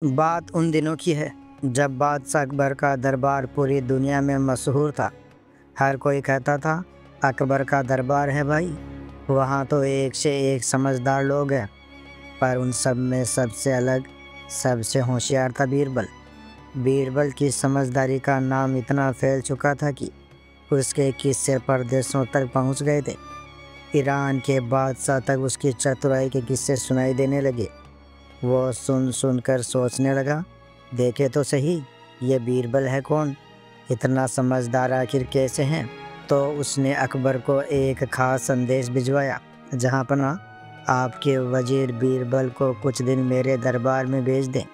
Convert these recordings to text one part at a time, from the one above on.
बात उन दिनों की है जब बादशाह अकबर का दरबार पूरी दुनिया में मशहूर था। हर कोई कहता था अकबर का दरबार है भाई, वहाँ तो एक से एक समझदार लोग हैं। पर उन सब में सबसे अलग, सबसे होशियार था बीरबल। बीरबल की समझदारी का नाम इतना फैल चुका था कि उसके किस्से परदेशों तक पहुँच गए थे। ईरान के बादशाह तक उसकी चतुराई के किस्से सुनाई देने लगे। वो सुन सुन कर सोचने लगा, देखे तो सही, ये बीरबल है कौन, इतना समझदार आखिर कैसे हैं। तो उसने अकबर को एक खास संदेश भिजवाया, जहाँ पना आपके वजीर बीरबल को कुछ दिन मेरे दरबार में भेज दें,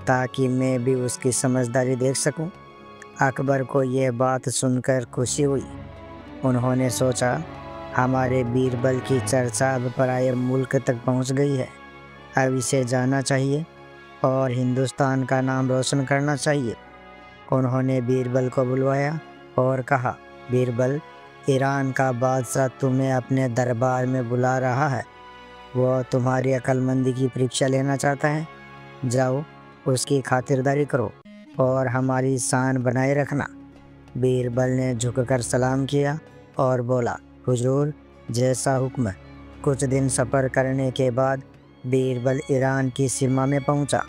ताकि मैं भी उसकी समझदारी देख सकूं। अकबर को यह बात सुनकर खुशी हुई। उन्होंने सोचा, हमारे बीरबल की चर्चा अब पराये मुल्क तक पहुंच गई है, अब इसे जाना चाहिए और हिंदुस्तान का नाम रोशन करना चाहिए। उन्होंने बीरबल को बुलवाया और कहा, बीरबल, ईरान का बादशाह तुम्हें अपने दरबार में बुला रहा है। वो तुम्हारी अक्लमंदी की परीक्षा लेना चाहता है। जाओ, उसकी खातिरदारी करो और हमारी शान बनाए रखना। बीरबल ने झुककर सलाम किया और बोला, हुजूर, जैसा हुक्म। कुछ दिन सफ़र करने के बाद बीरबल ईरान की सीमा में पहुंचा।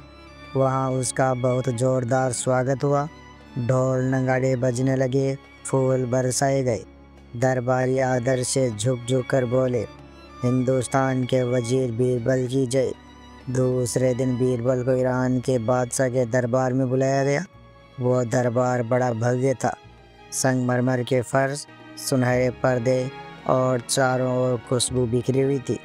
वहां उसका बहुत ज़ोरदार स्वागत हुआ। ढोल नगाड़े बजने लगे, फूल बरसाए गए। दरबारी आदर से झुक झुक कर बोले, हिंदुस्तान के वजीर बीरबल की जय। दूसरे दिन बीरबल को ईरान के बादशाह के दरबार में बुलाया गया। वो दरबार बड़ा भव्य था। संगमरमर के फर्श, सुनहरे पर्दे और चारों ओर खुशबू बिखरी हुई थी।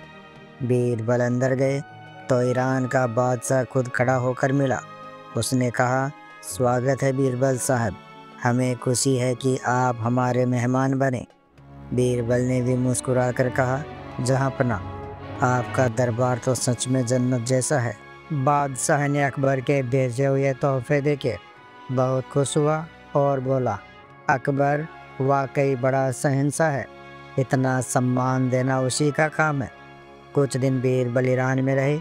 बीरबल अंदर गए तो ईरान का बादशाह खुद खड़ा होकर मिला। उसने कहा, स्वागत है बीरबल साहब, हमें खुशी है कि आप हमारे मेहमान बने। बीरबल ने भी मुस्कुराकर कहा, जहाँ पना, आपका दरबार तो सच में जन्नत जैसा है। बादशाह ने अकबर के भेजे हुए तोहफे देखे, बहुत खुश हुआ और बोला, अकबर वाकई बड़ा शहंशाह है, इतना सम्मान देना उसी का काम है। कुछ दिन बीरबल ईरान में रहे।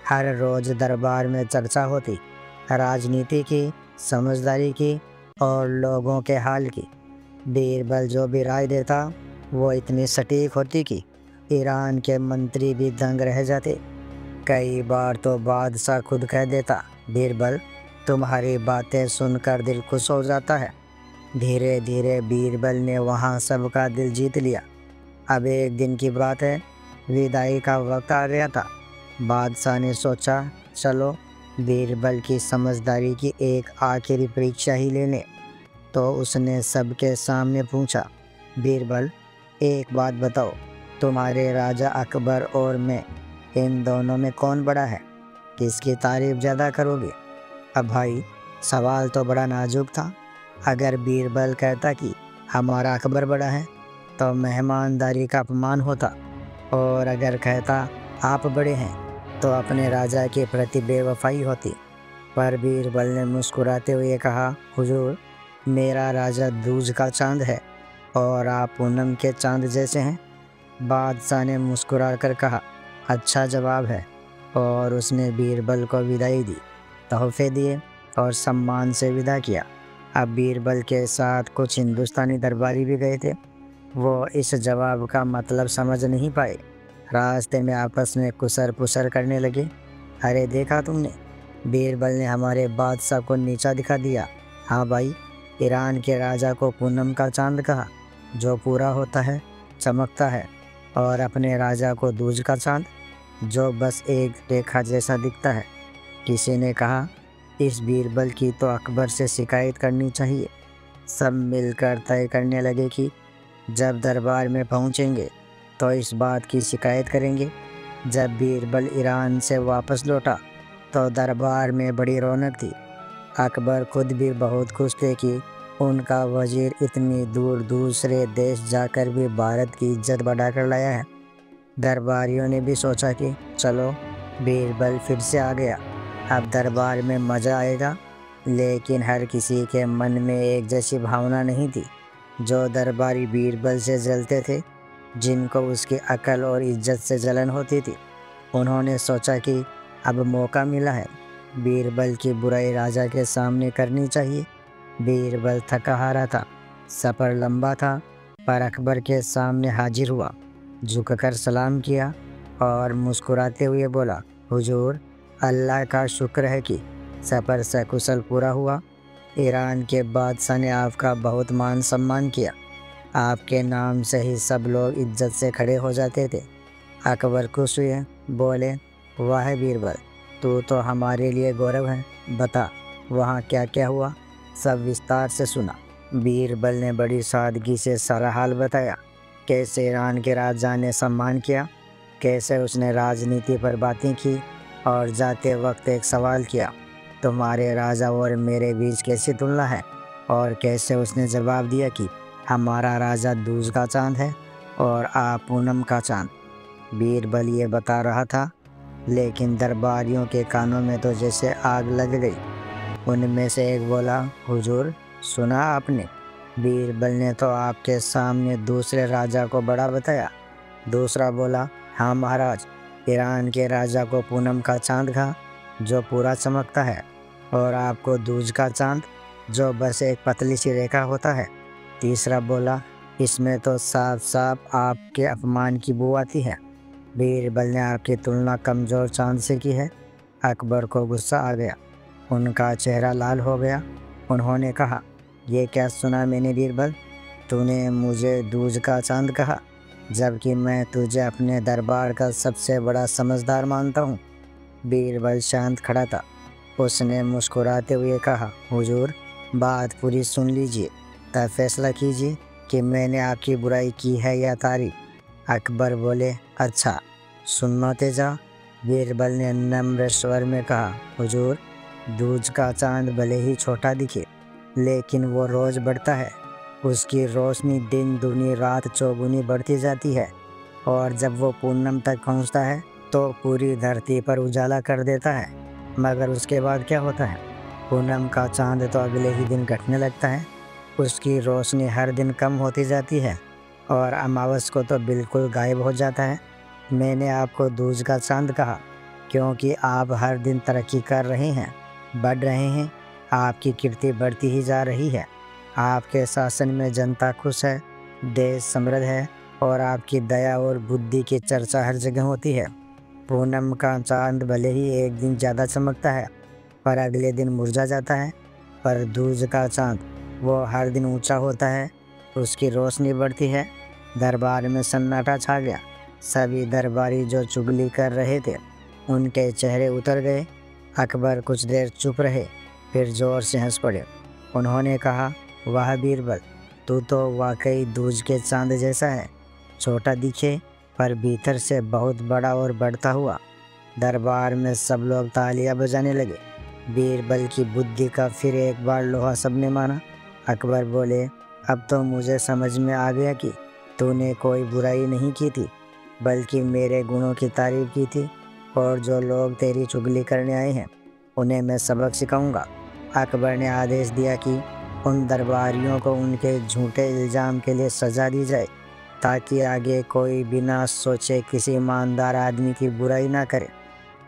हर रोज़ दरबार में चर्चा होती, राजनीति की, समझदारी की और लोगों के हाल की। बीरबल जो भी राय देता वो इतनी सटीक होती कि ईरान के मंत्री भी दंग रह जाते। कई बार तो बादशाह खुद कह देता, बीरबल, तुम्हारी बातें सुनकर दिल खुश हो जाता है। धीरे धीरे बीरबल ने वहाँ सबका दिल जीत लिया। अब एक दिन की बात है, विदाई का वक्त आ गया था। बादशाह ने सोचा, चलो बीरबल की समझदारी की एक आखिरी परीक्षा ही ले लें। तो उसने सबके सामने पूछा, बीरबल, एक बात बताओ, तुम्हारे राजा अकबर और मैं, इन दोनों में कौन बड़ा है, किसकी तारीफ ज़्यादा करोगे। अब भाई, सवाल तो बड़ा नाजुक था। अगर बीरबल कहता कि हमारा अकबर बड़ा है तो मेहमानदारी का अपमान होता, और अगर कहता आप बड़े हैं तो अपने राजा के प्रति बेवफाई होती। पर बीरबल ने मुस्कुराते हुए कहा, हुजूर, मेरा राजा दूज का चांद है और आप पूनम के चांद जैसे हैं। बादशाह ने मुस्कुराकर कहा, अच्छा जवाब है, और उसने बीरबल को विदाई दी, तोहफे दिए और सम्मान से विदा किया। अब बीरबल के साथ कुछ हिंदुस्तानी दरबारी भी गए थे। वो इस जवाब का मतलब समझ नहीं पाए। रास्ते में आपस में कुसर पुसर करने लगे। अरे देखा तुमने, बीरबल ने हमारे बादशाह को नीचा दिखा दिया। हाँ भाई, ईरान के राजा को पूनम का चांद कहा, जो पूरा होता है, चमकता है, और अपने राजा को दूज का चांद, जो बस एक रेखा जैसा दिखता है। किसी ने कहा, इस बीरबल की तो अकबर से शिकायत करनी चाहिए। सब मिलकर तय करने लगे कि जब दरबार में पहुंचेंगे तो इस बात की शिकायत करेंगे। जब बीरबल ईरान से वापस लौटा तो दरबार में बड़ी रौनक थी। अकबर खुद भी बहुत खुश थे कि उनका वजीर इतनी दूर दूसरे देश जाकर भी भारत की इज्जत बढ़ाकर लाया है। दरबारियों ने भी सोचा कि चलो, बीरबल फिर से आ गया, अब दरबार में मज़ा आएगा। लेकिन हर किसी के मन में एक जैसी भावना नहीं थी। जो दरबारी बीरबल से जलते थे, जिनको उसकी अकल और इज्जत से जलन होती थी, उन्होंने सोचा कि अब मौका मिला है, बीरबल की बुराई राजा के सामने करनी चाहिए। बीरबल थका हारा था, सफ़र लंबा था, पर अकबर के सामने हाजिर हुआ, झुककर सलाम किया और मुस्कुराते हुए बोला, हुजूर, अल्लाह का शुक्र है कि सफ़र सकुशल पूरा हुआ। ईरान के बादशाह ने आपका बहुत मान सम्मान किया। आपके नाम से ही सब लोग इज्जत से खड़े हो जाते थे। अकबर खुश हुए, बोले, वाह बीरबल, तू तो हमारे लिए गौरव है। बता, वहाँ क्या क्या हुआ? सब विस्तार से सुना। बीरबल ने बड़ी सादगी से सारा हाल बताया। कैसे ईरान के राजा ने सम्मान किया, कैसे उसने राजनीति पर बातें की और जाते वक्त एक सवाल किया, तुम्हारे राजा और मेरे बीच कैसी तुलना है? और कैसे उसने जवाब दिया कि हमारा राजा दूज का चाँद है और आप पूनम का चाँद। बीरबल ये बता रहा था, लेकिन दरबारियों के कानों में तो जैसे आग लग गई। उनमें से एक बोला, हुजूर, सुना आपने? बीरबल ने तो आपके सामने दूसरे राजा को बड़ा बताया। दूसरा बोला, हाँ महाराज, ईरान के राजा को पूनम का चाँद कहा, जो पूरा चमकता है, और आपको दूज का चाँद, जो बस एक पतली सी रेखा होता है। तीसरा बोला, इसमें तो साफ साफ आपके अपमान की बू आती है। बीरबल ने आपकी तुलना कमज़ोर चाँद से की है। अकबर को गुस्सा आ गया, उनका चेहरा लाल हो गया। उन्होंने कहा, ये क्या सुना मैंने बीरबल? तूने मुझे दूज का चाँद कहा, जबकि मैं तुझे अपने दरबार का सबसे बड़ा समझदार मानता हूँ। बीरबल शांत खड़ा था। उसने मुस्कुराते हुए कहा, हुजूर, बात पूरी सुन लीजिए, तब फैसला कीजिए कि मैंने आपकी बुराई की है या तारीफ। अकबर बोले, अच्छा, सुनवाते जा। बीरबल ने नम्र स्वर में कहा, हुजूर, दूज का चाँद भले ही छोटा दिखे, लेकिन वो रोज़ बढ़ता है। उसकी रोशनी दिन दूनी रात चौगुनी बढ़ती जाती है, और जब वो पूनम तक पहुंचता है तो पूरी धरती पर उजाला कर देता है। मगर उसके बाद क्या होता है? पूनम का चाँद तो अगले ही दिन घटने लगता है। उसकी रोशनी हर दिन कम होती जाती है और अमावस को तो बिल्कुल गायब हो जाता है। मैंने आपको दूज का चाँद कहा क्योंकि आप हर दिन तरक्की कर रहे हैं, बढ़ रहे हैं, आपकी कीर्ति बढ़ती ही जा रही है। आपके शासन में जनता खुश है, देश समृद्ध है, और आपकी दया और बुद्धि की चर्चा हर जगह होती है। पूनम का चाँद भले ही एक दिन ज़्यादा चमकता है, पर अगले दिन मुरझा जाता है। पर दूज का चाँद, वो हर दिन ऊंचा होता है, उसकी रोशनी बढ़ती है। दरबार में सन्नाटा छा गया। सभी दरबारी जो चुगली कर रहे थे, उनके चेहरे उतर गए। अकबर कुछ देर चुप रहे, फिर ज़ोर से हंस पड़े। उन्होंने कहा, वाह बीरबल, तू तो वाकई दूज के चाँद जैसा है, छोटा दिखे पर भीतर से बहुत बड़ा और बढ़ता हुआ। दरबार में सब लोग तालियां बजाने लगे। बीरबल की बुद्धि का फिर एक बार लोहा सबने माना। अकबर बोले, अब तो मुझे समझ में आ गया कि तूने कोई बुराई नहीं की थी, बल्कि मेरे गुणों की तारीफ की थी, और जो लोग तेरी चुगली करने आए हैं, उन्हें मैं सबक सिखाऊंगा। अकबर ने आदेश दिया कि उन दरबारियों को उनके झूठे इल्ज़ाम के लिए सज़ा दी जाए, ताकि आगे कोई बिना सोचे किसी ईमानदार आदमी की बुराई ना करे।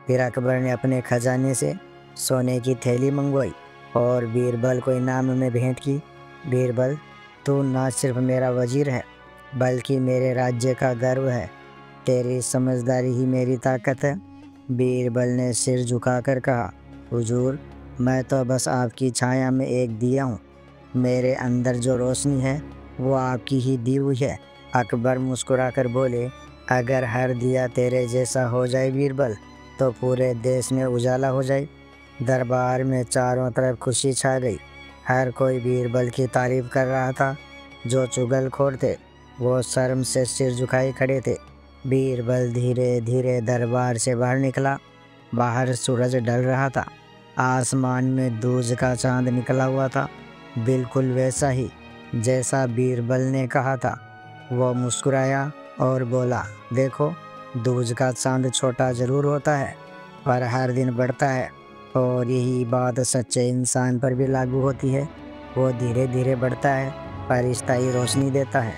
फिर अकबर ने अपने खजाने से सोने की थैली मंगवाई और बीरबल को इनाम में भेंट की। बीरबल, तू ना सिर्फ मेरा वजीर है, बल्कि मेरे राज्य का गर्व है। तेरी समझदारी ही मेरी ताकत है। बीरबल ने सिर झुकाकर कहा, हुजूर, मैं तो बस आपकी छाया में एक दिया हूँ। मेरे अंदर जो रोशनी है वो आपकी ही दी हुई है। अकबर मुस्कुराकर बोले, अगर हर दिया तेरे जैसा हो जाए बीरबल, तो पूरे देश में उजाला हो जाए। दरबार में चारों तरफ खुशी छा गई। हर कोई बीरबल की तारीफ कर रहा था। जो चुगलखोर थे वो शर्म से सिर झुकाए खड़े थे। बीरबल धीरे धीरे दरबार से बाहर निकला। बाहर सूरज ढल रहा था। आसमान में दूज का चाँद निकला हुआ था, बिल्कुल वैसा ही जैसा बीरबल ने कहा था। वो मुस्कुराया और बोला, देखो, दूज का चाँद छोटा ज़रूर होता है, पर हर दिन बढ़ता है, और यही बात सच्चे इंसान पर भी लागू होती है। वो धीरे धीरे बढ़ता है, पर स्थायी रोशनी देता है।